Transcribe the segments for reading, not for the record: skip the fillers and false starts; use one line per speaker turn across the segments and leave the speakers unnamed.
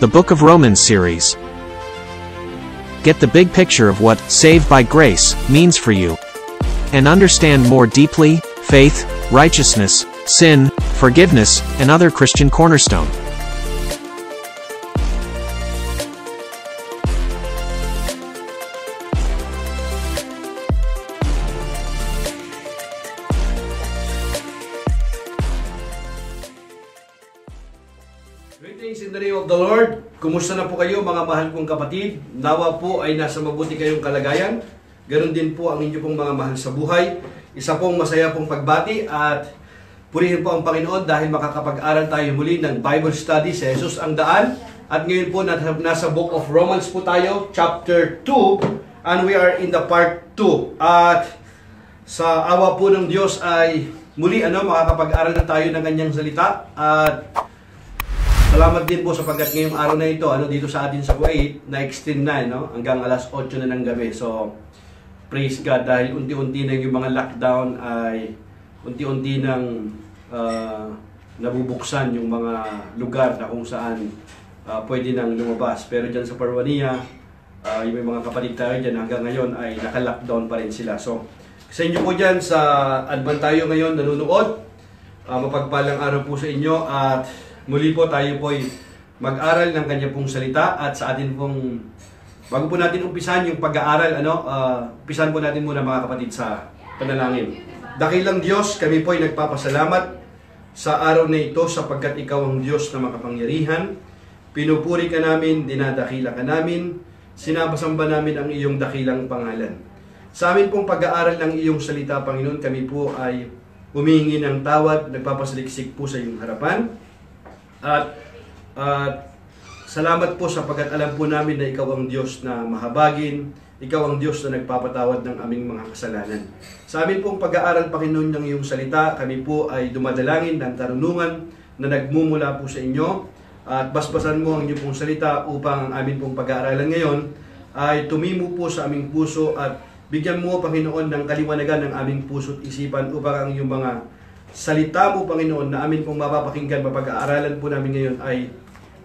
the Book of Romans series. Get the big picture of what "saved by grace" means for you, and understand more deeply faith, righteousness, sin, forgiveness, and other Christian cornerstone.
Greetings in the name of the Lord. Kumusta na po kayo mga mahal kong kapatid? Nawa po ay nasa mabuti kayong kalagayan. Ganon din po ang inyo pong mga mahal sa buhay. Isa pong masaya pong pagbati at purihin po ang Panginoon dahil makakapag-aral tayo muli ng Bible study sa Jesus ang Daan. At ngayon po nasa Book of Romans po tayo, chapter 2, and we are in the part 2. At sa awa po ng Diyos ay muli makakapag-aral na tayo ng kanyang salita. At salamat din po sapagkat ngayong araw na ito, dito sa atin sa Kuwait, na-extend na, hanggang alas 8 na ng gabi. So, praise God, dahil unti-unti na yung mga lockdown ay unti-unti nang nabubuksan yung mga lugar na kung saan pwede nang lumabas. Pero dyan sa Parwania, yung may mga kapatid tayo dyan hanggang ngayon ay naka-lockdown pa rin sila. So, sa inyo po dyan sa Advan tayo ngayon nanonood, mapagpalang araw po sa inyo at muli po tayo po ay mag-aral ng kanya pong salita at sa atin pong, bago po natin umpisan yung pag-aaral, umpisan po natin muna mga kapatid sa panalangin. Dakilang Diyos, kami po ay nagpapasalamat sa araw na ito sapagkat ikaw ang Diyos na makapangyarihan. Pinupuri ka namin, dinadakila ka namin, sinabasamba namin ang iyong dakilang pangalan. Sa amin pong pag-aaral ng iyong salita, Panginoon, kami po ay humihingi ng tawad, nagpapasaliksik po sa iyong harapan. At salamat po sapagkat alam po namin na ikaw ang Diyos na mahabagin, ikaw ang Diyos na nagpapatawad ng aming mga kasalanan. Sa amin pong pag-aaral, Panginoon, ng iyong salita, kami po ay dumadalangin ng karunungan na nagmumula po sa inyo at basbasan mo ang iyong pong salita upang ang amin pong pag-aaralan ngayon ay tumimo po sa aming puso at bigyan mo, Panginoon, ng kaliwanagan ng aming puso at isipan upang ang iyong mga salita mo, Panginoon, na amin pong mapapakinggan, mapag-aaralan po namin ngayon ay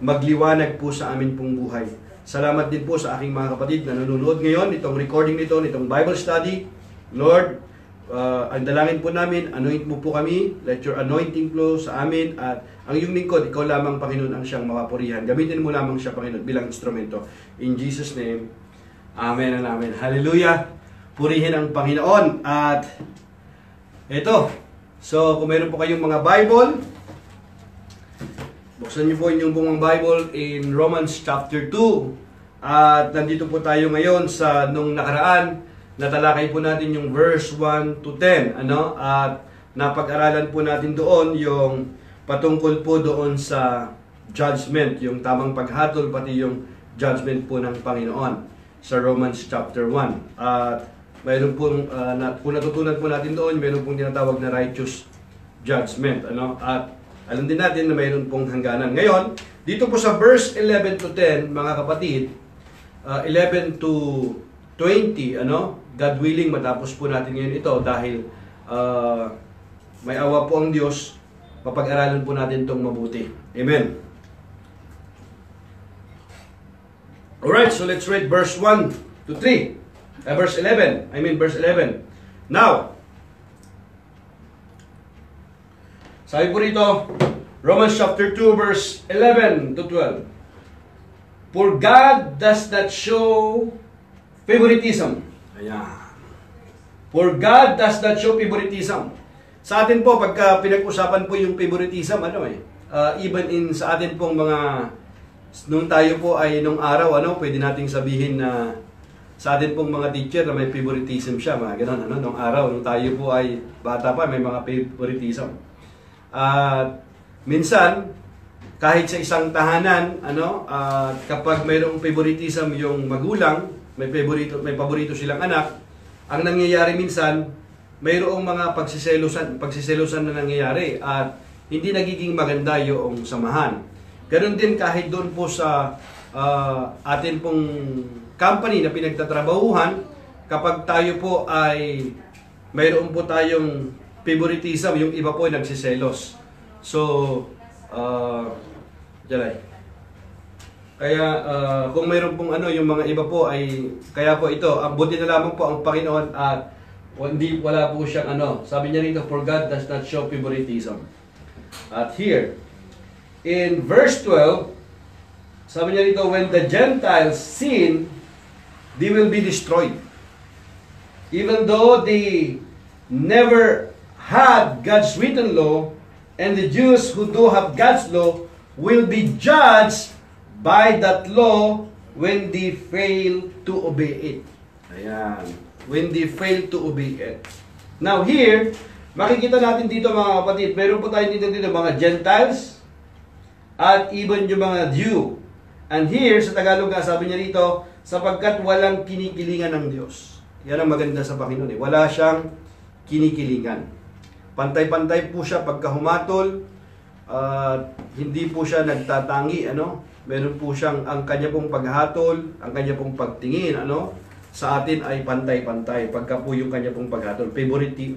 magliwanag po sa amin pong buhay. Salamat din po sa aking mga kapatid na nanonood ngayon, itong recording nito, itong Bible study. Lord, ang dalangin po namin, anoint mo po kami, let your anointing flow sa amin, at ang iyong lingkod, ikaw lamang, Panginoon, ang siyang mapapurihan. Gamitin mo lamang siya, Panginoon, bilang instrumento. In Jesus' name, Amen and Amen. Hallelujah! Purihin ang Panginoon. At ito, so, kung meron po kayong mga Bible, buksan niyo po inyong mga Bible in Romans chapter 2. At nandito po tayo ngayon sa nung nakaraan, natalakay po natin yung verse 1 to 10. At napag-aralan po natin doon yung patungkol po doon sa judgment, yung tamang paghatol, pati yung judgment po ng Panginoon sa Romans chapter 1. At mayroon pong, kung natutunan po natin doon, mayroon pong tinatawag na righteous judgment. At alam din natin na mayroon pong hangganan. Ngayon, dito po sa verse 11 to 10, mga kapatid, 11 to 20, God willing, matapos po natin ngayon ito dahil may awa po ang Diyos, papag-aralan po natin itong mabuti. Amen. Alright, so let's read verse 1 to 3. Verse 11. Verse 11. Now, sabi po rito, Romans chapter 2, verse 11 to 12. For God does not show favoritism. Ayan. For God does not show favoritism. Sa atin po, pagka pinag-usapan po yung favoritism, even in sa atin pong mga, nung tayo po ay nung araw, pwede nating sabihin na sa atin pong mga teacher na may favoritism siya, mga ganun, nung araw, nung tayo po ay bata pa, may mga favoritism. At minsan, kahit sa isang tahanan, kapag mayroong favoritism yung magulang, may paborito silang anak, ang nangyayari minsan, mayroong mga pagsiselosan na nangyayari at hindi nagiging maganda yung samahan. Ganun din kahit doon po sa atin pong company na pinagtatrabahuhan, kapag tayo po ay mayroon po tayong favoritism, yung iba po ay nagsiselos. So, Jalay. Kaya kung mayroon pong ano, yung mga iba po ay, kaya po ito, ang buti na lamang po ang Panginoon at wala po siyang ano, sabi niya rito, for God does not show favoritism. At here, in verse 12, sabi niya rito, when the Gentiles sin, they will be destroyed. Even though they never had God's written law, and the Jews who do have God's law will be judged by that law when they fail to obey it. Ayan. When they fail to obey it. Now here, makikita natin dito mga kapatid, meron po tayo dito mga Gentiles at even yung mga Jew. And here, sa Tagalog nga, sabi niya dito, sapagkat walang kinikilingan ng Diyos. Yan ang maganda sa Panginoon. Wala siyang kinikilingan. Pantay-pantay po siya pagka humatol. Hindi po siya nagtatangi, ano? Meron po siyang ang kanya pong paghatol, ang kanya pong pagtingin, ano? Sa atin ay pantay-pantay pagka po yung kanya pong paghatol.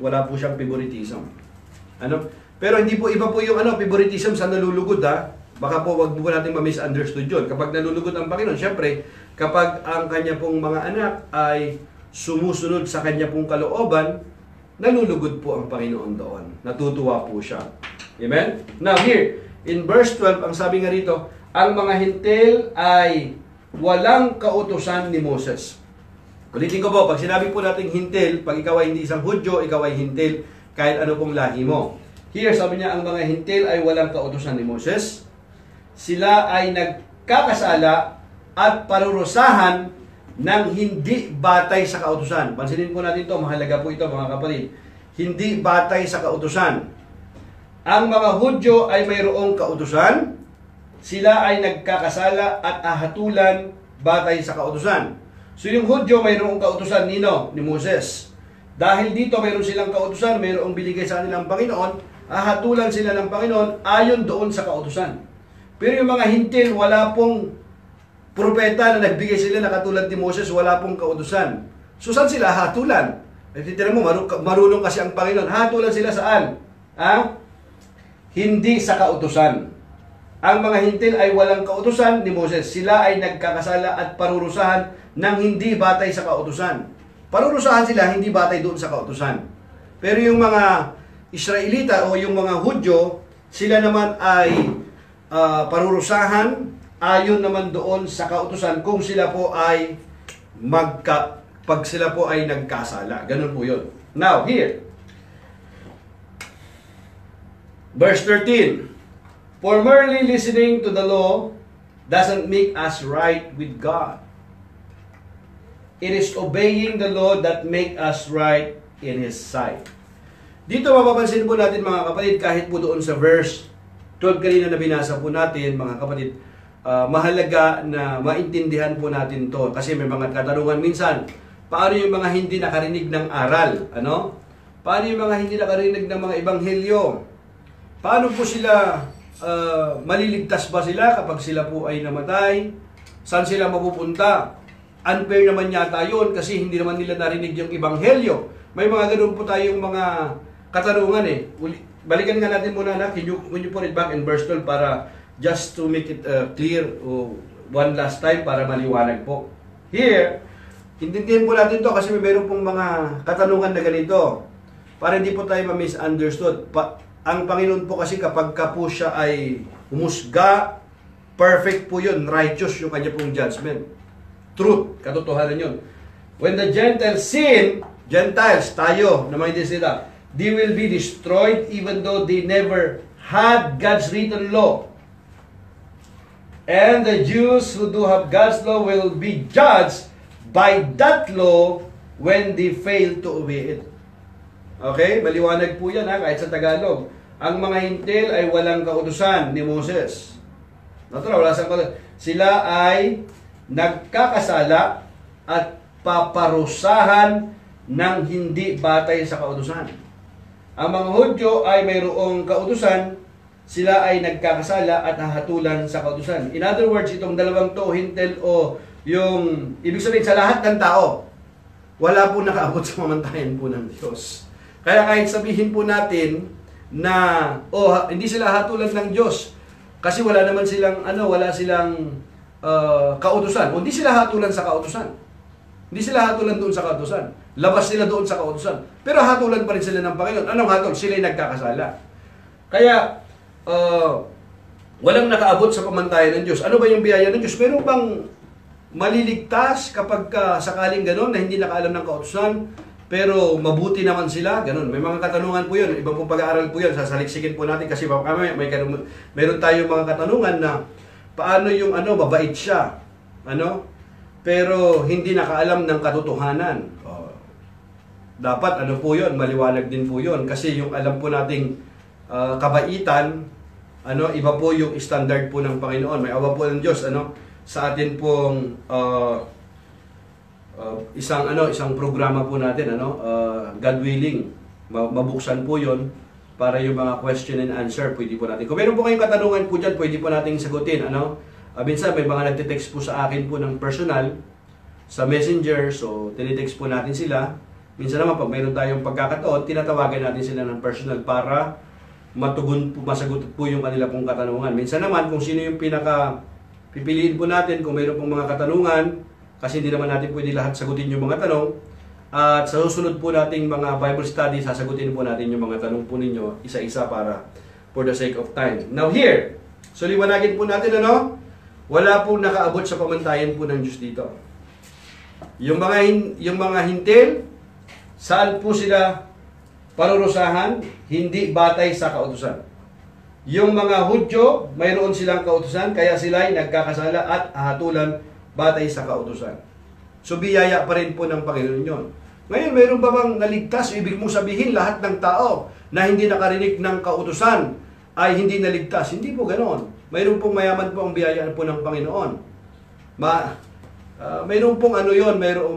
Wala po siyang favoritism. Ano? Pero hindi po iba po yung ano, favoritism sa nalulugod, ha? Baka po wag po natin ma-misunderstood yun. Kapag nalulugod ang Panginoon, syempre, kapag ang kanya pong mga anak ay sumusunod sa kanya pong kalooban, nalulugod po ang Panginoon doon. Natutuwa po siya. Amen? Now here, in verse 12, ang sabi nga rito, ang mga hintil ay walang kautusan ni Moses. Ulitin ko po, pag sinabi po natin hintil, pag ikaw ay hindi isang Hudyo, ikaw ay hintil kahit ano pong lahi mo. Here, sabi niya, ang mga hintil ay walang kautusan ni Moses. Sila ay nagkakasala at parurusahan ng hindi batay sa kautusan. Pansinin po natin ito, mahalaga po ito mga kapatid. Hindi batay sa kautusan. Ang mga Hudyo ay mayroong kautusan. Sila ay nagkakasala at ahatulan batay sa kautusan. So yung Hudyo mayroong kautusan nino? Ni Moses. Dahil dito mayroon silang kautusan, mayroong binigay sa kanilang Panginoon, ahatulan sila ng Panginoon ayon doon sa kautusan. Pero yung mga hintil, wala pong propeta na nagbigay sila na katulad ni Moses, wala pong kautusan. So saan sila hatulan? Titira mo, marunong kasi ang Panginoon. Hatulan sila saan? Hindi sa kautusan. Ang mga hintil ay walang kautusan ni Moses. Sila ay nagkakasala at parurusahan ng hindi batay sa kautusan. Parurusahan sila, hindi batay doon sa kautusan. Pero yung mga Israelita o yung mga Hudyo, sila naman ay parurusahan ayon naman doon sa kautusan kung sila po ay pag sila po ay nagkasala. Ganun po yun. Now, here, verse 13. For merely listening to the law doesn't make us right with God. It is obeying the law that make us right in His sight. Dito mapapansin po natin mga kapatid, kahit po doon sa verse 12 kanina na binasa po natin mga kapatid, mahalaga na maintindihan po natin to kasi may mga katanungan minsan. Paano yung mga hindi nakarinig ng aral? Ano? Paano yung mga hindi nakarinig ng mga ebanghelyo? Paano po sila maliligtas ba sila kapag sila po ay namatay? Saan sila mapupunta? Unfair naman yata yun kasi hindi naman nila narinig yung ebanghelyo. May mga ganoon po tayong mga katanungan eh. Balikan nga natin muna na, can you put it back in verse 12 para just to make it clear one last time para maliwanag po. Here, intindihin po natin to kasi may meron pong mga katanungan na ganito para hindi po tayo ma-misunderstood. Ang Panginoon po kasi kapag ka po siya ay humusga, perfect po yun, righteous yung kanya pong judgment. Truth, katotohanan yun. When the Gentiles sin, Gentiles, tayo, na mga sila, they will be destroyed even though they never had God's written law. And the Jews who do have God's law will be judged by that law when they fail to obey it. Okay? Maliwanag po yan kahit sa Tagalog. Ang mga hintil ay walang kautusan ni Moses. Natural, wala sa kautusan. Sila ay nagkakasala at paparusahan ng hindi batay sa kautusan. Ang mga Hudyo ay mayroong kautusan, sila ay nagkakasala at hahatulan sa kautusan. In other words, itong dalawang to, hintil o yung, ibig sabihin sa lahat ng tao, wala po nakaabot sa mamantayan po ng Diyos. Kaya kahit sabihin po natin na hindi sila hatulan ng Diyos kasi wala naman silang wala silang kautusan. O hindi sila hatulan sa kautusan. Hindi sila hatulan doon sa kautusan. Labas sila doon sa kautusan. Pero hatulan pa rin sila ng Panginoon. Anong hatol? Sila ay nagkakasala. Kaya, walang nakaabot sa pamantayan ng Diyos. Ano ba yung biyaya ng Diyos? Meron bang maliligtas kapag sakaling gano'n na hindi nakaalam ng kautusan, pero mabuti naman sila? Gano'n. May mga katanungan po yun. Ibang pong pag-aaral po yun. Sasaliksikin po natin kasi meron tayong mga katanungan na paano yung mabait siya. Pero hindi nakaalam ng katotohanan. Dapat po yun, maliwanag din po yun. Kasi yung alam po nating kabaitan, iba po yung standard po ng Panginoon. May awa po ng Diyos, sa atin pong isang programa po natin, God willing, mabuksan po yon para yung mga question and answer, pwede po natin. Kung meron po kayong katanungan po dyan, pwede po nating sagutin, minsan may mga nagtitext po sa akin po ng personal, sa messenger, so tinitext po natin sila. Minsan naman, pag mayroon tayong pagkakataon, tinatawagan natin sila ng personal para masagot po yung kanila pong katanungan. Minsan naman, kung sino yung pipiliin po natin, kung mayroon pong mga katanungan, kasi hindi naman natin pwede lahat sagutin yung mga tanong, at sa susunod po nating mga Bible study, sasagutin po natin yung mga tanong po ninyo, isa-isa para for the sake of time. Now here, so liwanagin po natin, wala pong nakaabot sa pamantayan po ng Diyos dito. Yung mga hintil, saan po sila parurusahan? Hindi batay sa kautusan. Yung mga Hudyo, mayroon silang kautusan, kaya sila ay nagkakasala at hahatulan batay sa kautusan. So biyaya pa rin po ng Panginoon yun. Ngayon, mayroon ba bang naligtas? Ibig mong sabihin, lahat ng tao na hindi nakarinig ng kautusan ay hindi naligtas. Hindi po ganoon. Mayroon pong mayaman po ang biyaya po ng Panginoon. Mayroon pong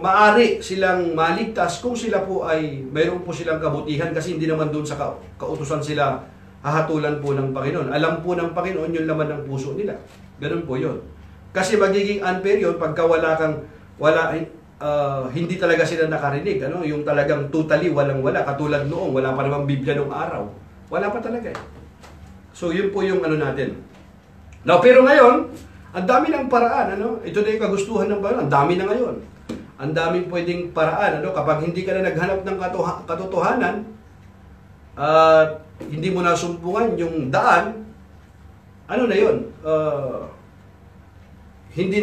maari silang maligtas kung sila po ay mayroon po silang kabutihan kasi hindi naman doon sa kautusan sila hahatulan po ng Panginoon. Alam po ng Panginoon yung laman ng puso nila. Ganun po yun. Kasi magiging unfair yun pagka hindi talaga sila nakarinig. Yung talagang totally walang-wala. Katulad noong, wala pa namang Biblia noong araw. Wala pa talaga eh. So yun po yung natin. Now, pero ngayon, ang dami ng paraan, Ito na yung kagustuhan ng Panginoon. Ang dami na ngayon. Ang daming pwedeng paraan, Kapag hindi ka na naghanap ng katotohanan, at hindi mo nasumpungan yung daan, na yun? Hindi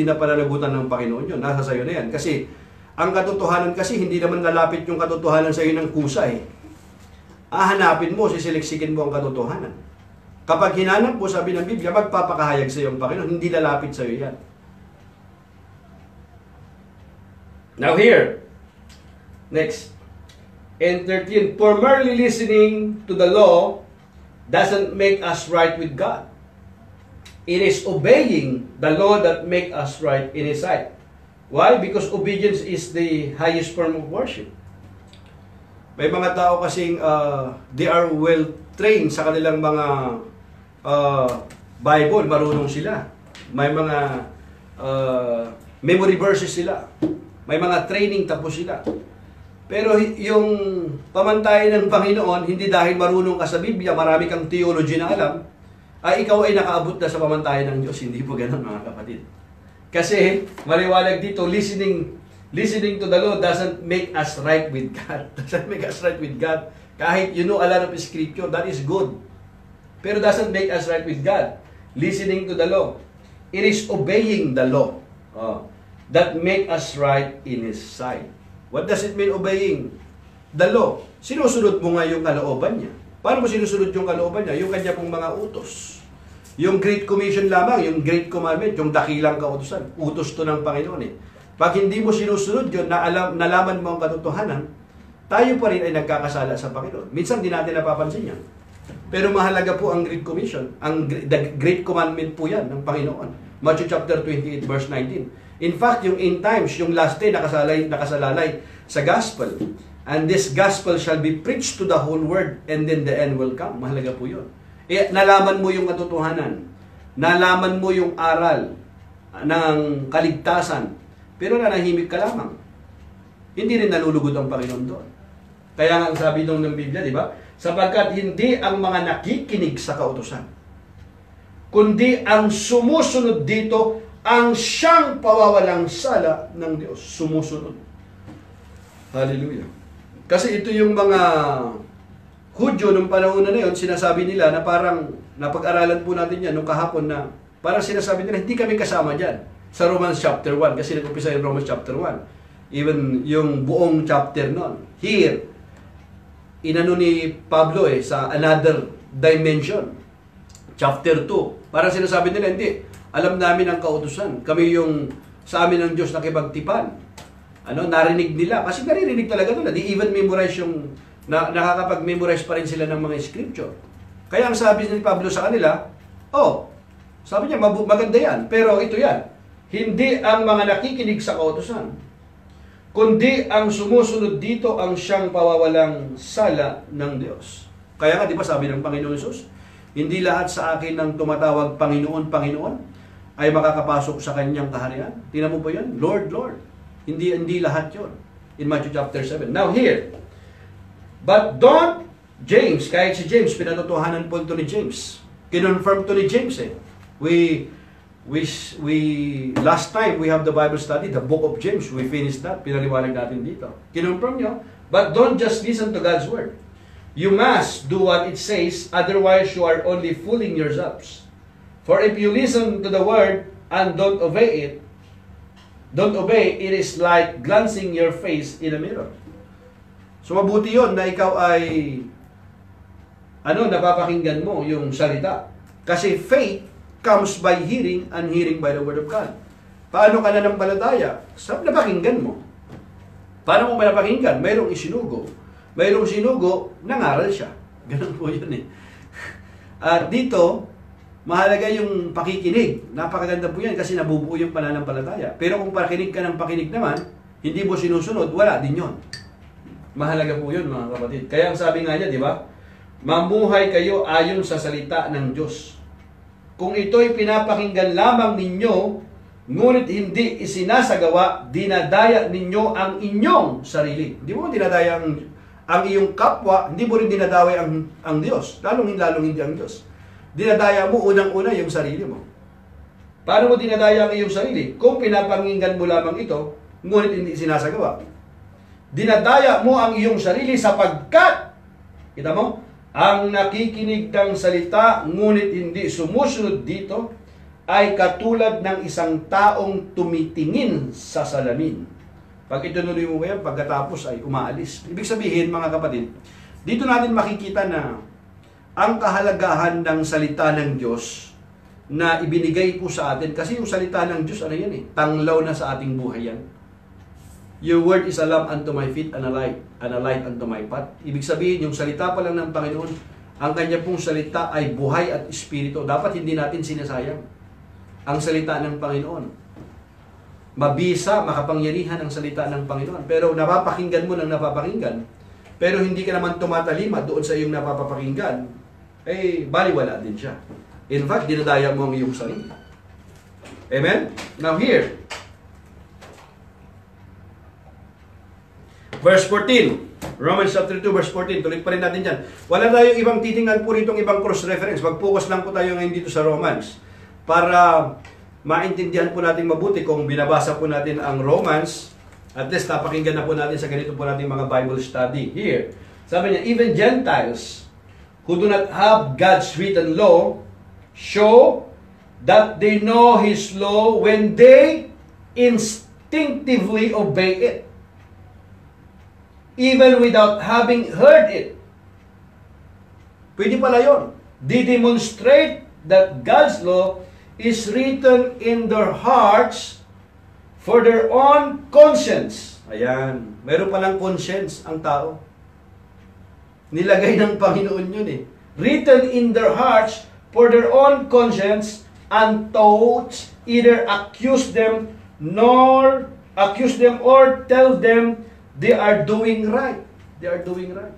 na pananagutan ng Panginoon yun. Nasa sayo na yan. Kasi, ang katotohanan kasi, hindi naman nalapit yung katotohanan sa iyo ng kusa eh. Hanapin mo, sisiliksikin mo ang katotohanan. Kapag hinanap mo, sabi ng Biblia, magpapakahayag sa iyo ang Panginoon, hindi lalapit sa iyo yan. Now here, next. And 13, for merely listening to the law doesn't make us right with God. It is obeying the law that make us right in His sight. Why? Because obedience is the highest form of worship. May mga tao kasing they are well trained sa kanilang mga Bible, marunong sila. May mga memory verses sila. May mga training tapos sila. Pero yung pamantayan ng Panginoon, hindi dahil marunong ka sa Biblia, marami kang theology na alam, ay ikaw ay nakaabot na sa pamantayan ng Diyos. Hindi po ganun, mga kapatid. Kasi, maliwanag dito, listening to the law doesn't make us right with God. Doesn't make us right with God. Kahit you know a lot of scripture, that is good. Pero doesn't make us right with God. Listening to the law. It is obeying the law that make us right in His sight. What does it mean obeying the law? Sinusunod mo nga yung kalooban niya. Paano mo sinusunod yung kalooban niya? Yung kanya pong mga utos. Yung Great Commission lamang, yung Great Commandment, yung dakilang kautusan. Utos to ng Panginoon eh. Pag hindi mo sinusunod yun, nalaman mo ang katotohanan, tayo pa rin ay nagkakasala sa Panginoon. Minsan di natin napapansin yan. Pero mahalaga po ang Great Commission. The Great Commandment po yan ng Panginoon. Matthew chapter 28 verse 19. In fact, yung end times, yung last day, nakasalalay sa gospel. And this gospel shall be preached to the whole world, and then the end will come. Mahalaga po yun. Nalaman mo yung katotohanan. Nalaman mo yung aral ng kaligtasan. Pero nanahimik ka lamang. Hindi rin nalulugod ang Panginoon doon. Kaya nga ang sabi doon ng Biblia, di ba? Sapagkat hindi ang mga nakikinig sa kautusan kundi ang sumusunod dito ang siyang pawawalang sala ng Diyos. Sumusunod. Hallelujah. Kasi ito yung mga Hudyo nung panahon na yun, sinasabi nila na parang, napag-aralan po natin yan nung kahapon na, parang sinasabi nila, hindi kami kasama dyan sa Romans chapter 1, kasi nag-umpisa yung Romans chapter 1. Even yung buong chapter nun. Here, inano ni Pablo sa another dimension. Chapter 2. Parang sinasabi nila, hindi. Alam namin ang kautusan. Kami yung sa amin ng Diyos nakipagtipan. Narinig nila. Kasi naririnig talaga nila. They even memorize yung, nakakapag-memorize pa rin sila ng mga scripture. Kaya ang sabi ni Pablo sa kanila, sabi niya, maganda yan. Pero ito yan. Hindi ang mga nakikinig sa kautusan, kundi ang sumusunod dito ang siyang pawawalang sala ng Diyos. Kaya nga, di ba sabi ng Panginoon Hesus, hindi lahat sa akin ng tumatawag Panginoon, Panginoon, ay makakapasok sa kanyang kaharian. Tingnan mo ba yan? Lord, Lord. Hindi lahat yon. In Matthew chapter 7. Now here, but don't, James, kahit si James, pinatotohanan po ito ni James. Kinonfirm to ni James We last time we have the Bible study, the book of James, we finished that, pinaliwanag natin dito. Kinonfirm nyo, but don't just listen to God's word. You must do what it says, otherwise you are only fooling yourselves. For if you listen to the word and don't obey, it is like glancing your face in a mirror. So mabuti yun na ikaw ay napapakinggan mo yung salita. Kasi faith comes by hearing and hearing by the word of God. Paano ka nanampalataya? Napakinggan mo. Paano mo napakinggan? Mayroong isinugo. Mayroong sinugo, nangaral siya. Ganun po yun At dito, mahalaga yung pakikinig. Napakaganda po yan kasi nabubuo yung pananampalataya. Pero kung pakinig ka ng pakinig naman, hindi mo sinusunod, wala din yun. Mahalaga po yun, mga kapatid. Kaya ang sabi nga niya, di ba? Mamuhay kayo ayon sa salita ng Diyos. Kung ito'y pinapakinggan lamang ninyo, ngunit hindi isinasagawa, dinadaya ninyo ang inyong sarili. Hindi mo dinadaya ang iyong kapwa, hindi mo rin dinadaway ang Diyos. Lalong hindi ang Diyos. Dinadaya mo unang-una yung sarili mo. Paano mo dinadaya ang iyong sarili? Kung pinapakinggan mo lamang ito, ngunit hindi isinasagawa. Dinadaya mo ang iyong sarili sapagkat, kita mo, ang nakikinig ng salita ngunit hindi sumusunod dito ay katulad ng isang taong tumitingin sa salamin. Pag itunuloy mo yan, pagkatapos ay umaalis. Ibig sabihin, mga kapatid, dito natin makikita na ang kahalagahan ng salita ng Diyos na ibinigay po sa atin. Kasi yung salita ng Diyos, tanglaw na sa ating buhay yan. Your word is a lamp unto my feet and a light unto my path. Ibig sabihin, yung salita pa lang ng Panginoon, ang kanya pong salita ay buhay at espiritu. Dapat hindi natin sinasayang ang salita ng Panginoon. Mabisa, makapangyarihan ang salita ng Panginoon. Pero napapakinggan mo ng napapakinggan, pero hindi ka naman tumatalima doon sa iyong napapakinggan, baliwala din siya. In fact, dinadaya mo ang iyong sarili. Amen? Now here, verse 14. Romans chapter 2, verse 14. Tuloy pa rin natin dyan. Wala tayong ibang titingnan po ritong ibang cross-reference. Mag-focus lang po tayo ngayon dito sa Romans. Para maintindihan po natin mabuti kung binabasa po natin ang Romans. At least napakinggan na po natin sa ganito po natin mga Bible study. Here, sabi niya, even Gentiles who do not have God's written law show that they know His law when they instinctively obey it, even without having heard it. Pwede pala yun. They demonstrate that God's law is written in their hearts for their own conscience. Ayan. Meron palang conscience ang tao. Nilagay ng Panginoon yun Written in their hearts for their own conscience, and thoughts either accuse them or tell them they are doing right. They are doing right.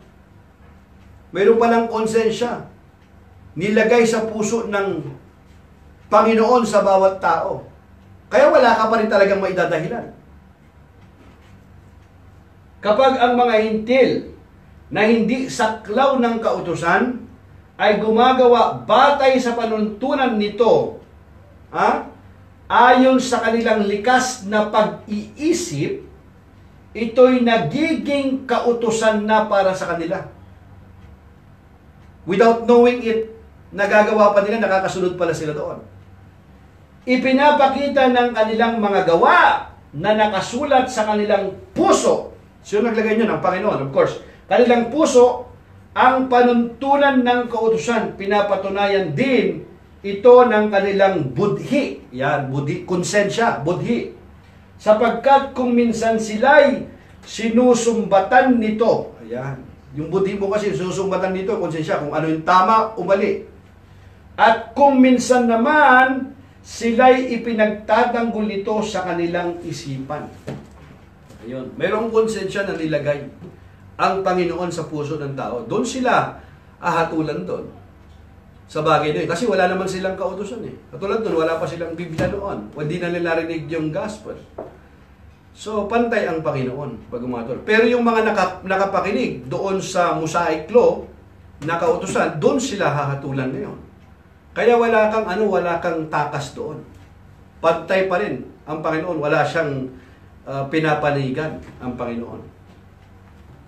Mayroon palang konsensya. Nilagay sa puso ng Panginoon sa bawat tao. Kaya wala ka pa rin talagang maidadahilan. Kapag ang mga hintil na hindi saklaw ng kautusan ay gumagawa batay sa panuntunan nito, ayon sa kanilang likas na pag-iisip, ito'y nagiging kautusan na para sa kanila. Without knowing it, nagagawa pa nila, nakakasunod pala sila doon. Ipinapakita ng kanilang mga gawa na nakasulat sa kanilang puso. Sino naglagay niyo? Ng Panginoon, of course. Kanilang puso, ang panuntunan ng kautusan, pinapatunayan din ito ng kanilang budhi. Yan, budhi, konsensya, budhi. Sapagkat kung minsan sila'y sinusumbatan nito. Ayan. Yung budhi mo kasi, sinusumbatan nito, konsensya, kung ano yung tama, umali. At kung minsan naman, sila'y ipinagtatanggol nito sa kanilang isipan. Ayun. Mayroong konsensya na nilagay ang Panginoon sa puso ng tao. Doon sila ahatulan doon. Sa bagay doon. Kasi wala naman silang kautusan eh. Katulad doon, wala pa silang Biblia noon. Hindi na nila narinig yung gospel. So, pantay ang Panginoon pag umatol. Pero yung mga nakapakinig doon sa Mosaic Law, na kautusan, doon sila hahatulan ngayon. Kaya wala kang takas doon. Pantay pa rin ang Panginoon. Wala siyang pinapanigan ang Panginoon.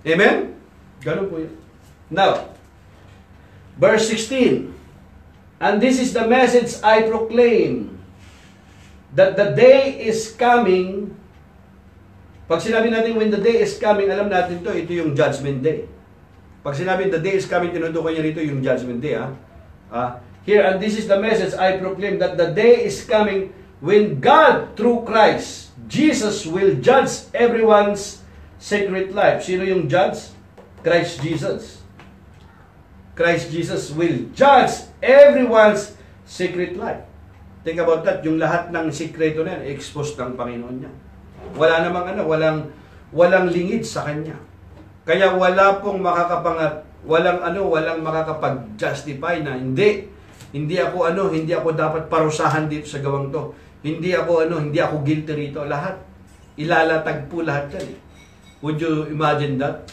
Amen? Ganun po yun. Now, verse 16. And this is the message I proclaim, that the day is coming. Pag sinabi natin when the day is coming, alam natin ito yung judgment day. Pag sinabi the day is coming, tinutukoy niya rito yung judgment day. Here, and this is the message I proclaim, that the day is coming when God, through Christ, Jesus will judge everyone's secret life. Sino yung judge? Christ Jesus. Christ Jesus will judge everyone's secret life. Think about that. Yung lahat ng sikreto na yan, exposed ng Panginoon niya. Wala namang walang lingid sa Kanya. Kaya wala pong walang makakapag-justify na hindi ako dapat parusahan dito sa gawang to. Hindi ako guilty rito. Lahat. Ilalatag po lahat yan. Would you imagine that?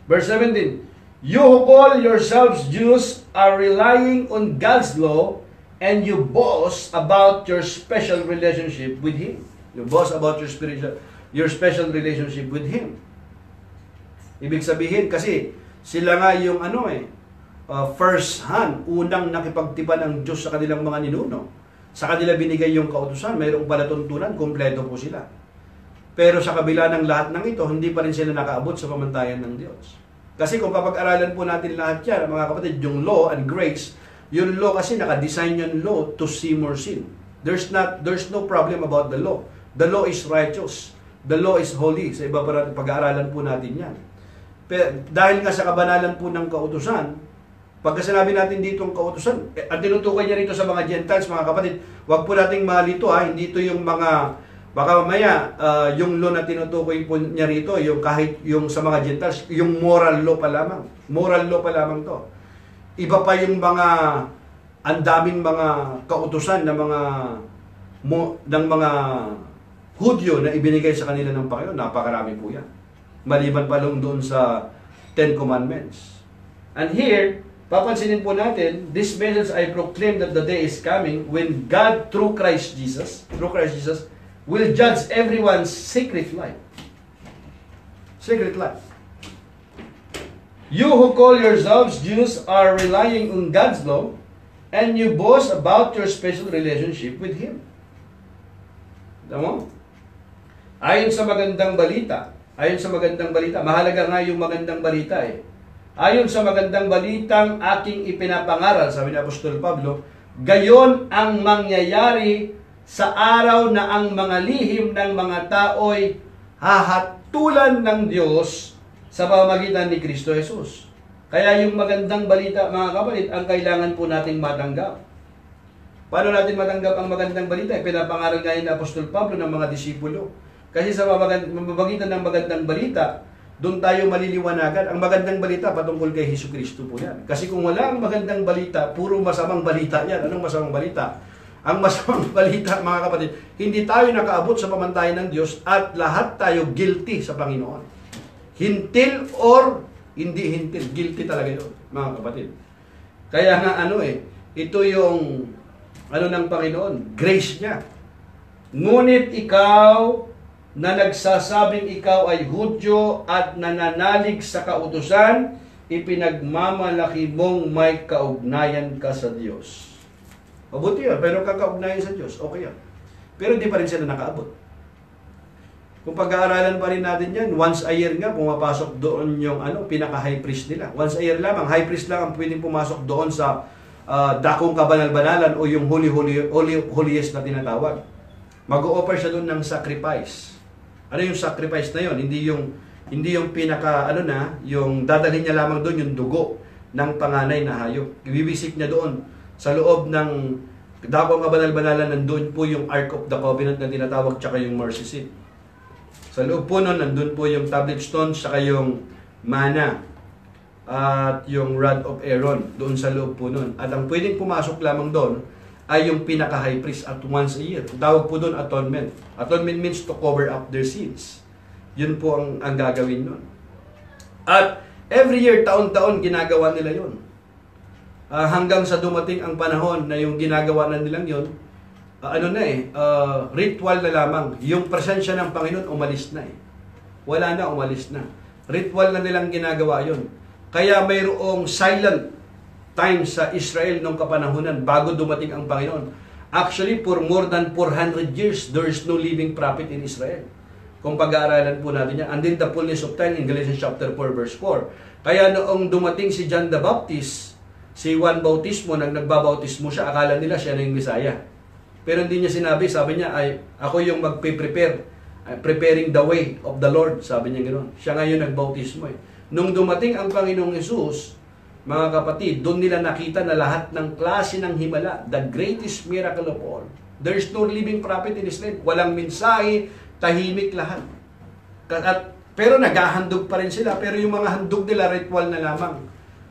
Verse 17. You who call yourselves Jews are relying on God's law, and you boast about your special relationship with Him. You boast about your special relationship with Him. Ibig sabihin, kasi sila nga yung first hand, unang nakipagtipan ng Diyos sa kanilang mga ninuno. Sa kanila binigay yung kautusan, mayroong palatuntunan, kumpleto po sila. Pero sa kabila ng lahat ng ito, hindi pa rin sila nakaabot sa pamantayan ng Diyos. Kasi kung papag-aralan po natin lahat yan, mga kapatid, yung law and grace, yung law kasi naka-design yung law to see more sin. There's no problem about the law. The law is righteous. The law is holy. Sa iba pa pag-aaralan po natin yan. Pero dahil nga sa kabanalan po ng kautusan, pagka sinabi natin dito ang kautusan, at tinutukoy niya rito sa mga Gentiles, mga kapatid, wag po nating malito hindi ito yung mga, baka mamaya, yung law na tinutukoy po niya rito, yung kahit yung sa mga Gentiles, yung moral law pa lamang. Moral law pa lamang to. Iba pa yung mga, ang daming mga kautusan ng mga Hudyo na ibinigay sa kanila ng Panginoon. Napakarami po yan. Maliban pa lang doon sa Ten Commandments. And here, papansinin po natin, this message I proclaim that the day is coming when God, through Christ Jesus, will judge everyone's secret life. Secret life. You who call yourselves Jews are relying on God's law, and you boast about your special relationship with Him. Alam mo? Ayon sa magandang balita, mahalaga nga yung magandang balita Ayon sa magandang balitang aking ipinapangaral, sabi ni Apostol Pablo, gayon ang mangyayari sa araw na ang mga lihim ng mga tao'y hahatulan ng Diyos sa pamamagitan ni Kristo Jesus. Kaya yung magandang balita, mga kapatid, ang kailangan po nating matanggap. Paano natin matanggap ang magandang balita? Pinapangaral nga ni Apostol Pablo ng mga disipulo. Kasi sa pamamagitan ng magandang balita, doon tayo maliliwanagan. Ang magandang balita patungkol kay Jesucristo po yan. Kasi kung wala ang magandang balita, puro masamang balita yan. Anong masamang balita? Ang masamang balita, mga kapatid, hindi tayo nakaabot sa pamantayan ng Diyos at lahat tayo guilty sa Panginoon. Hintil or hindi hintil, guilty talaga yun. mga kapatid. Kaya nga ito yung ng Panginoon, grace niya. Ngunit ikaw na nagsasabing ikaw ay Hudyo at nananalig sa kautusan, ipinagmamalaki mong may kaugnayan ka sa Diyos. Mabuti yun, pero kakaugnayan sa Diyos, okay yan. Pero di pa rin sila nakaabot. Kung pag-aaralan pa rin natin yan, once a year nga, pumapasok doon yung pinaka-high priest nila. Once a year lamang, high priest lang ang pwedeng pumasok doon sa dakong kabanal-banalan o yung holiest na tinatawag. Mag-o-offer siya doon ng sacrifice. Ano yung sacrifice na yon? Hindi yung pinaka yung dadalhin niya lamang doon yung dugo ng panganay na hayop. Ibibisik niya doon sa loob ng dakong kabanal-banalan, nandun po yung Ark of the Covenant na tinatawag, tsaka yung mercy seat. Sa loob po nun, nandun po yung tablet stones, tsaka yung mana at yung rod of Aaron doon sa loob po nun. At ang pwedeng pumasok lamang doon ay yung pinaka-high priest at once a year. Tawag po doon atonement. Atonement means to cover up their sins. Yun po ang gagawin nun. At every year, taon-taon, ginagawa nila yun. Hanggang sa dumating ang panahon na yung ginagawa na nilang yun, ritual na lamang. Yung presensya ng Panginoon, umalis na Wala na, umalis na. Ritual na nilang ginagawa yun. Kaya mayroong silent time sa Israel nung kapanahunan bago dumating ang Panginoon. Actually, for more than 400 years, there is no living prophet in Israel. Kung pag-aaralan po natin yan, until the fullness of time in Galatians chapter 4, verse 4. Kaya noong dumating si John the Baptist, si Juan Bautismo, nang nagbabautismo siya, akala nila siya na yung Messiah. Pero hindi niya sinabi, sabi niya, ako yung magpe-prepare, preparing the way of the Lord, sabi niya ganoon. Siya ngayon nagbautismo Nung dumating ang Panginoong Hesus, mga kapatid, doon nila nakita na lahat ng klase ng himala, the greatest miracle of all. There is no living prophet in Israel. Walang mensahe, tahimik lahat. Pero naghahandog pa rin sila, pero yung mga handog nila, ritual na lamang.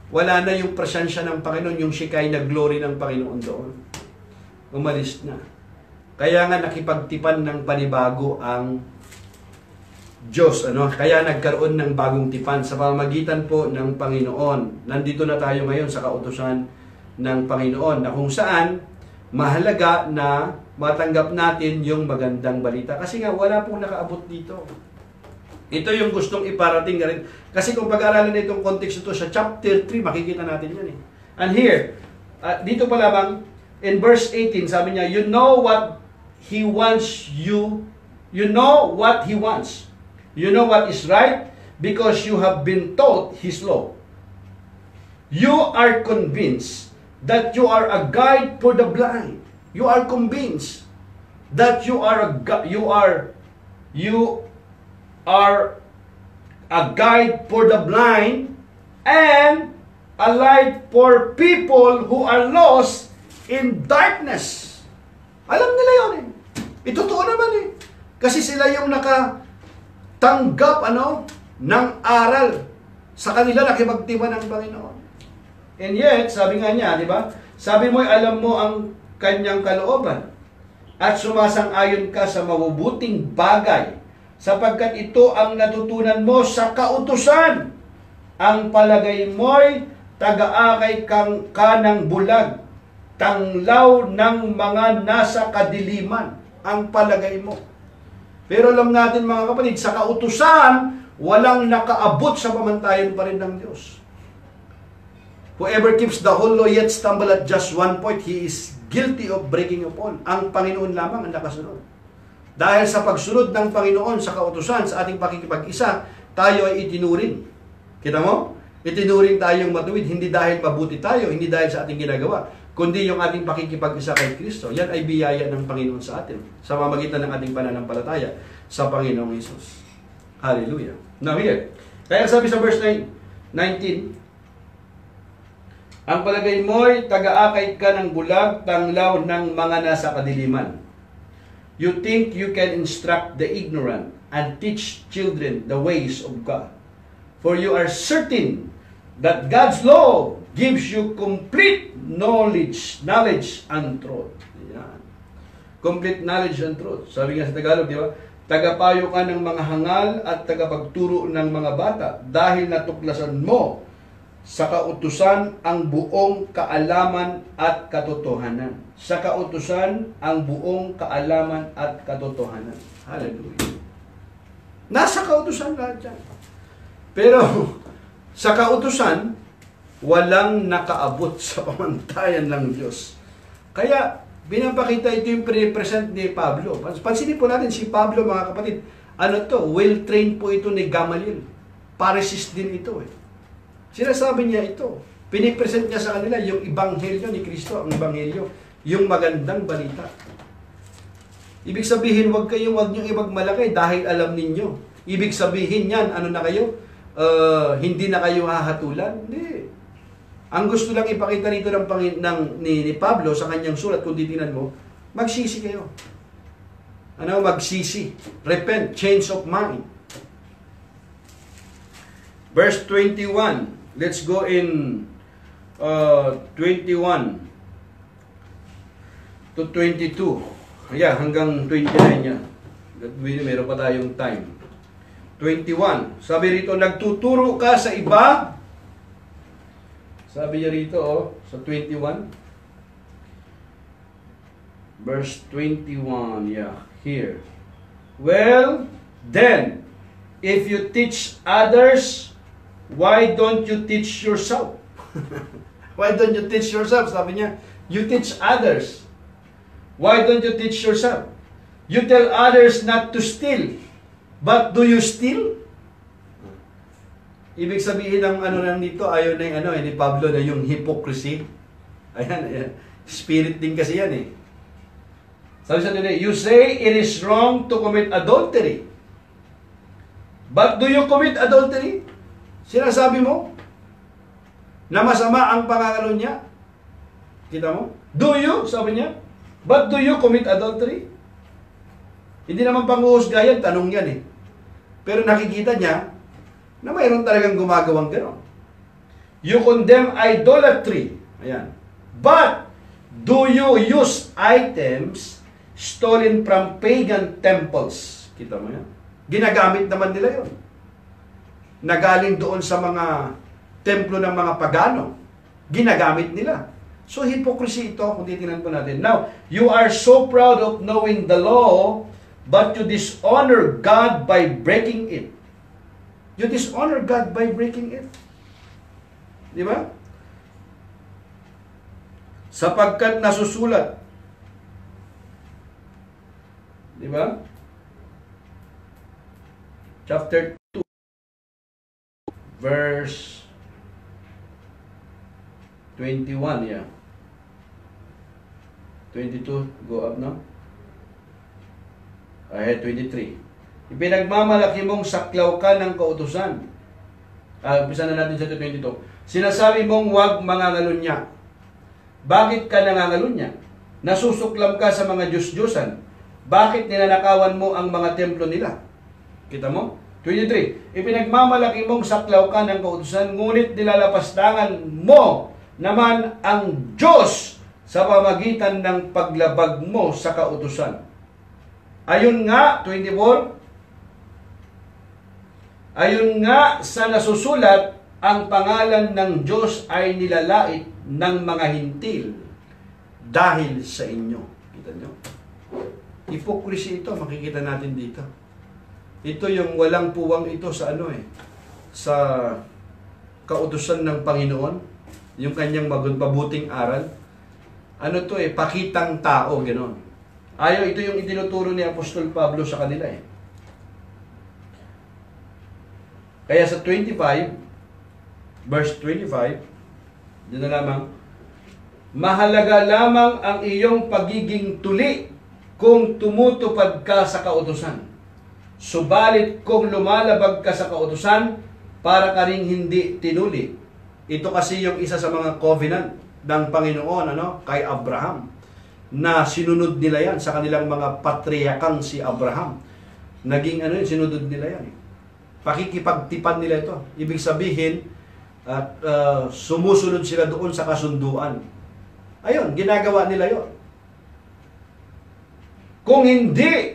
Wala na yung presensya ng Panginoon, yung Shekinah glory ng Panginoon doon. Umalis na. Kaya nga nakipagtipan ng panibago ang Diyos. Kaya nagkaroon ng bagong tipan sa pamamagitan po ng Panginoon. Nandito na tayo ngayon sa kautusan ng Panginoon na kung saan mahalaga na matanggap natin yung magandang balita. Kasi nga wala pong nakaabot dito. Ito yung gustong iparating na rin. Kasi kung pag-aralan na itong context ito sa chapter 3, makikita natin yan And here, dito pa lamang, in verse 18, sabi niya, you know what He wants you. You know what He wants. You know what is right because you have been taught His law. You are convinced that you are a guide for the blind. You are convinced that you are a guide for the blind and a light for people who are lost in darkness. Alam nila yun Ito totoo naman Kasi sila yung tanggap ng aral sa kanila nakipagtipan ng Panginoon. And yet, sabi nga niya, di ba? Sabi mo, alam mo ang kanyang kalooban at sumasang-ayon ka sa mabubuting bagay sapagkat ito ang natutunan mo sa kautusan. Ang palagay mo'y taga-akay ka ng bulag, tanglaw ng mga nasa kadiliman. Ang palagay mo. Pero alam natin mga kapatid, sa kautusan, walang nakaabot sa pamantayan pa rin ng Diyos. Whoever keeps the whole law yet stumble at just one point, he is guilty of breaking upon. Ang Panginoon lamang ang nakasunod. Dahil sa pagsunod ng Panginoon sa kautusan, sa ating pakikipag-isa, tayo ay itinuring. Kita mo? Itinuring tayong matuwid, hindi dahil mabuti tayo, hindi dahil sa ating ginagawa, kundi yung ating pakikipag-isa kay Kristo. Yan ay biyaya ng Panginoon sa atin sa pamamagitan ng ating pananampalataya sa Panginoong Hesus. Hallelujah. Now here, kaya sabi sa verse 19, ang palagay mo'y taga-akay ka ng bulag, tanglaw ng mga nasa kadiliman. You think you can instruct the ignorant and teach children the ways of God. For you are certain that God's law gives you complete knowledge and truth. Yan. Complete knowledge and truth. Sabi nga sa Tagalog, di ba? Tagapayo ka ng mga hangal at tagapagturo ng mga bata dahil natuklasan mo Sa kautusan ang buong kaalaman at katotohanan. Sa kautusan ang buong kaalaman at katotohanan. Hallelujah. Nasa kautusan lahat yan. Pero sa kautusan, walang nakaabot sa pamantayan ng Diyos. Kaya, binapakita ito yung pre-present ni Pablo. Pansinin po natin si Pablo, mga kapatid. Ano to? Well-trained po ito ni Gamaliel. Pharisees din ito eh. Sinasabi niya ito. Pinipresent niya sa kanila yung ebanghelyo ni Kristo, ang ebanghelyo, yung magandang balita. Ibig sabihin, wag niyong ibagmalaki dahil alam ninyo. Ibig sabihin yan, ano na kayo? Hindi na kayo hahatulan? Hindi. Ang gusto lang ipakita rito ni Pablo sa kanyang sulat, kung titingnan mo, magsisi kayo. Ano? Magsisi. Repent. Change of mind. Verse 21. Let's go in 21 to 22. Yeah, hanggang 29 niya. Meron pa tayong time. 21. Sabi rito, nagtuturo ka sa iba. Sabi niya rito, sa 21. Verse 21, yeah, here. Well, then, if you teach others, why don't you teach yourself? Why don't you teach yourself? Sabi niya, you teach others. Why don't you teach yourself? You tell others not to steal. But do you steal? Ibig sabihin ng ano lang dito, ayaw na ni Pablo na yung hypocrisy. Ayan. Spirit din kasi yan eh. Sabi sa nila, you say it is wrong to commit adultery. But do you commit adultery? Sinasabi mo na masama ang pangangalo niya? Kita mo? Do you? Sabi niya. But do you commit adultery? Hindi naman pang-uusgayan, tanong yan eh. Pero nakikita niya na mayroon talagang gumagawang gano'n. You condemn idolatry. Ayan. But do you use items stolen from pagan temples? Kita mo yan? Ginagamit naman nila yon. Nagaling doon sa mga templo ng mga pagano. Ginagamit nila. So, hypocrisy ito, kung titingnan po natin. Now, you are so proud of knowing the law, but you dishonor God by breaking it. You dishonor God by breaking it. Di ba? Sapagkat nasusulat. Di ba? Chapter 2. Verse 21, yeah. 22, go up now. Ahead, 23. Ipinagmamalaki mong saklaw ka ng kautusan. Umpisa na natin sa 22. Sinasabi mong huwag mangangalunya. Bakit ka nangangalunya? Nasusuklam ka sa mga Diyos-Diyosan. Bakit ninanakawan mo ang mga templo nila? Kita mo? 23. Ipinagmamalaki mong saklaw ka ng kautusan, ngunit nilalapastangan mo naman ang Diyos sa pamagitan ng paglabag mo sa kautusan. Ayon nga, 24, ayon nga sa nasusulat, ang pangalan ng Diyos ay nilalait ng mga hintil dahil sa inyo. Kita nyo? Hypocrisy ito, makikita natin dito. Ito yung walang puwang ito sa sa kautusan ng Panginoon, yung kanyang mabuting aral. Ano to pakitang tao, gano'n. Ayaw, ito yung itinuturo ni Apostol Pablo sa kanila eh. Kaya sa 25, verse 25, dito na lamang, mahalaga lamang ang iyong pagiging tuli kung tumutupad ka sa kautusan. Subalit kung lumalabag ka sa kautusan, para ka ring hindi tinuli. Ito kasi yung isa sa mga covenant ng Panginoon kay Abraham, na sinunod nila yan sa kanilang mga patriarkang si Abraham. Naging sinunod nila yan. Pakikipagtipan nila ito. Ibig sabihin, sumusunod sila doon sa kasunduan. Ayun, ginagawa nila yon. Kung hindi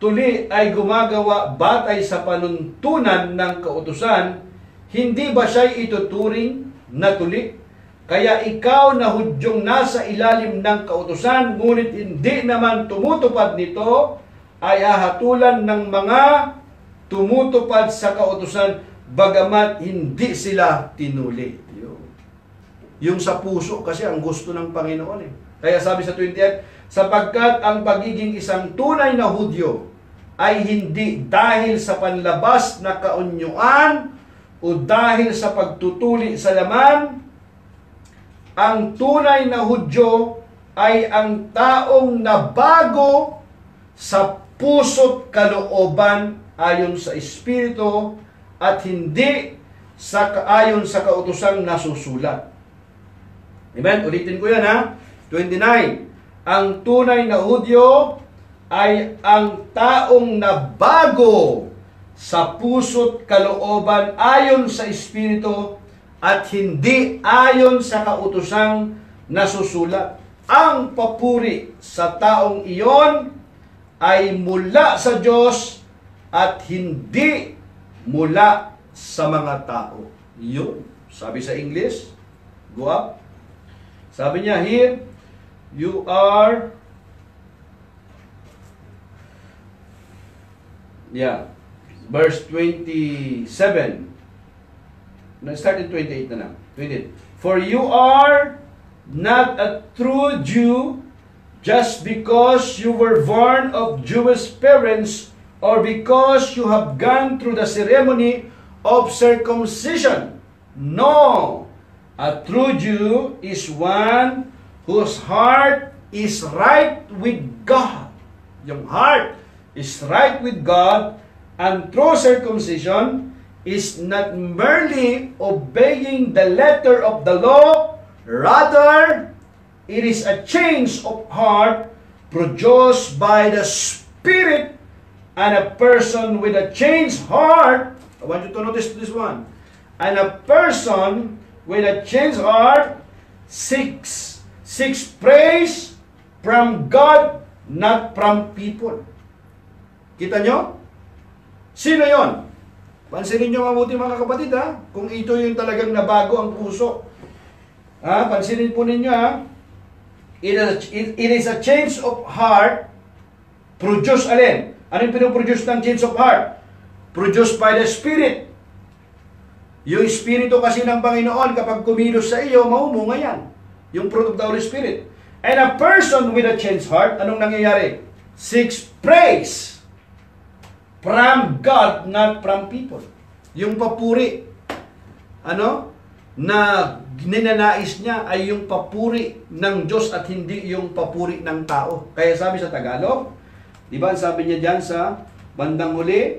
tuli ay gumagawa batay sa panuntunan ng kautusan, hindi ba siya'y ituturing na tuli. Kaya ikaw na Hudyong nasa ilalim ng kautusan, ngunit hindi naman tumutupad nito, ay ahatulan ng mga tumutupad sa kautusan, bagamat hindi sila tinuli. Yung sa puso kasi ang gusto ng Panginoon eh. Kaya sabi sa 28, sapagkat ang pagiging isang tunay na Hudyo ay hindi dahil sa panlabas na kaunyuan o dahil sa pagtutuli sa laman. Ang tunay na Hudyo ay ang taong nabago sa puso't kalooban ayon sa Espiritu at hindi ayon sa kautusang nasusulat. Amen? Ulitin ko yan ha. 29. Ang tunay na Hudyo ay ang taong nabago sa puso't kalooban ayon sa Espiritu at hindi ayon sa kautusang nasusulat. Ang papuri sa taong iyon ay mula sa Diyos at hindi mula sa mga tao. Yun. Sabi sa English, go up. Sabi niya here, you are, verse 27. Start in 28 na lang. 28. For you are not a true Jew just because you were born of Jewish parents or because you have gone through the ceremony of circumcision. No! A true Jew is one whose heart is right with God. Yung heart is right with God, and true circumcision is not merely obeying the letter of the law, rather, it is a change of heart produced by the Spirit, and a person with a changed heart, I want you to notice this one, and a person with a changed heart seeks praise from God, not from people. Kita nyo? Sino yon? Pansinin nyo mabuti mga kapatid ha, kung ito yung talagang nabago ang puso. Pansinin po ninyo ha. It is a change of heart. Produce alin? Ano yung pinoproduce ng change of heart? Produced by the Spirit. Yung Espiritu kasi ng Panginoon, kapag kumilos sa iyo, maumunga yan. Yung fruit of the Holy Spirit. And a person with a changed heart, anong nangyayari? Seeks praise from God, not from people. Yung papuri, na ninanais niya ay yung papuri ng Diyos at hindi yung papuri ng tao. Kaya sabi sa Tagalog, di ba sabi niya dyan sa bandang huli,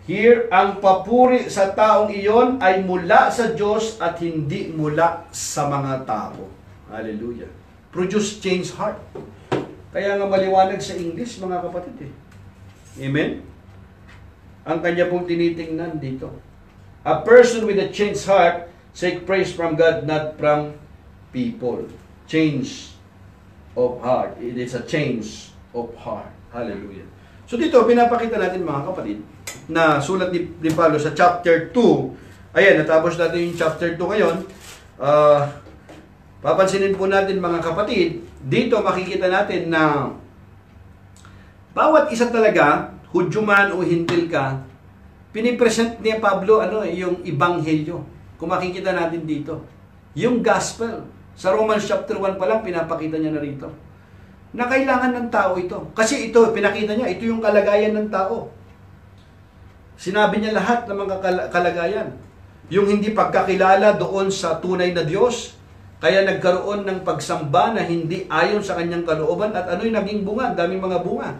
here, ang papuri sa taong iyon ay mula sa Diyos at hindi mula sa mga tao. Hallelujah. Produce change heart. Kaya nga maliwanag sa English, mga kapatid eh. Amen? Ang kanya pong tinitingnan dito. A person with a changed heart seek praise from God, not from people. Change of heart. It is a change of heart. Hallelujah. So dito, pinapakita natin mga kapatid, na sulat ni Pablo sa chapter 2. Ayan, natapos natin yung chapter 2 ngayon. Papansinin po natin mga kapatid, dito makikita natin na bawat isa talaga, Hudyo man o Hintil ka, pinipresent niya Pablo yung Ebanghelyo. Kung makikita natin dito, yung Gospel. Sa Romans chapter 1 pa lang, pinapakita niya na rito. Na kailangan ng tao ito. Kasi ito, pinakita niya, ito yung kalagayan ng tao. Sinabi niya lahat ng mga kalagayan. Yung hindi pagkakilala doon sa tunay na Diyos, kaya nagkaroon ng pagsamba na hindi ayon sa kanyang kalooban, at ano'y naging bunga, daming mga bunga.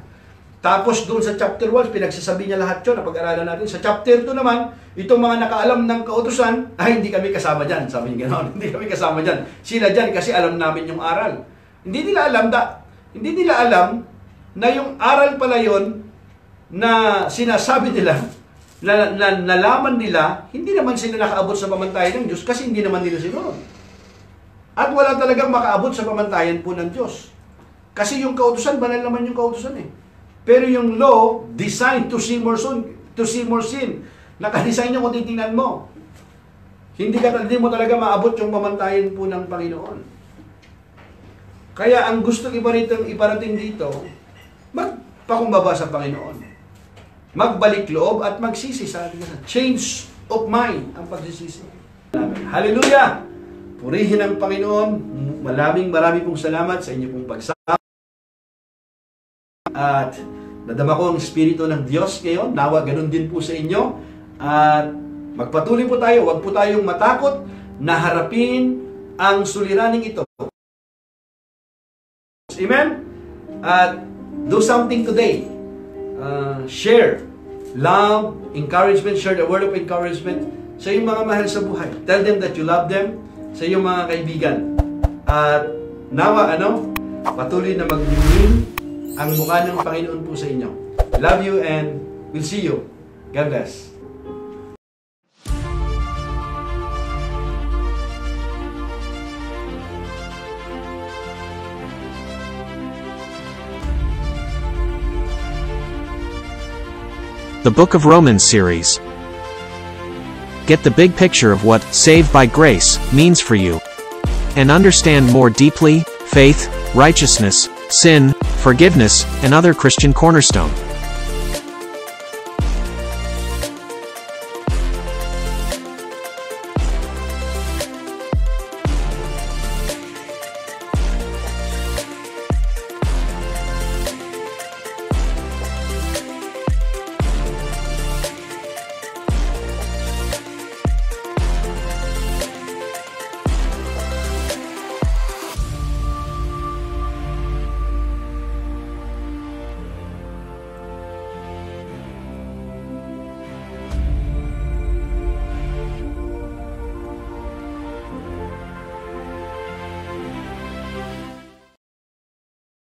Tapos doon sa chapter 1, pinagsasabi niya lahat yun na pag-aralan natin. Sa chapter 2 naman, itong mga nakaalam ng kautusan, hindi kami kasama dyan. Sabi niya gano'n, hindi kami kasama dyan. Sila dyan kasi alam namin yung aral. Hindi nila alam na yung aral pala yun na sinasabi nila, na nalaman nila, hindi naman sila nakaabot sa pamantayan ng Diyos kasi hindi naman nila sinunod. At wala talagang makaabot sa pamantayan po ng Diyos. Kasi yung kautusan, banal naman yung kautusan eh. Pero yung law, designed to see more sin. Nakadesign niya kung titingnan mo. Hindi mo talaga maabot yung pamantayan po ng Panginoon. Kaya ang gusto iparating dito, magpakumbaba sa Panginoon. Magbalik loob at magsisi sa ating change of mind ang pagsisisi. Hallelujah! Purihin ang Panginoon. Maraming pong salamat sa inyo pong pagsama. At nadama ko ang Espiritu ng Diyos ngayon. Nawa ganun din po sa inyo. At magpatuloy po tayo. Huwag po tayong matakot na harapin ang suliraning ito. Amen? At do something today. Share love, encouragement, share the word of encouragement sa iyong mga mahal sa buhay. Tell them that you love them sa iyong mga kaibigan. At nawa, patuloy na magdilim ang mukha ng Panginoon po sa inyo. Love you and we'll see you. God bless.
The Book of Romans series. Get the big picture of what saved by grace means for you, and understand more deeply faith, righteousness, sin, forgiveness, and other Christian cornerstone.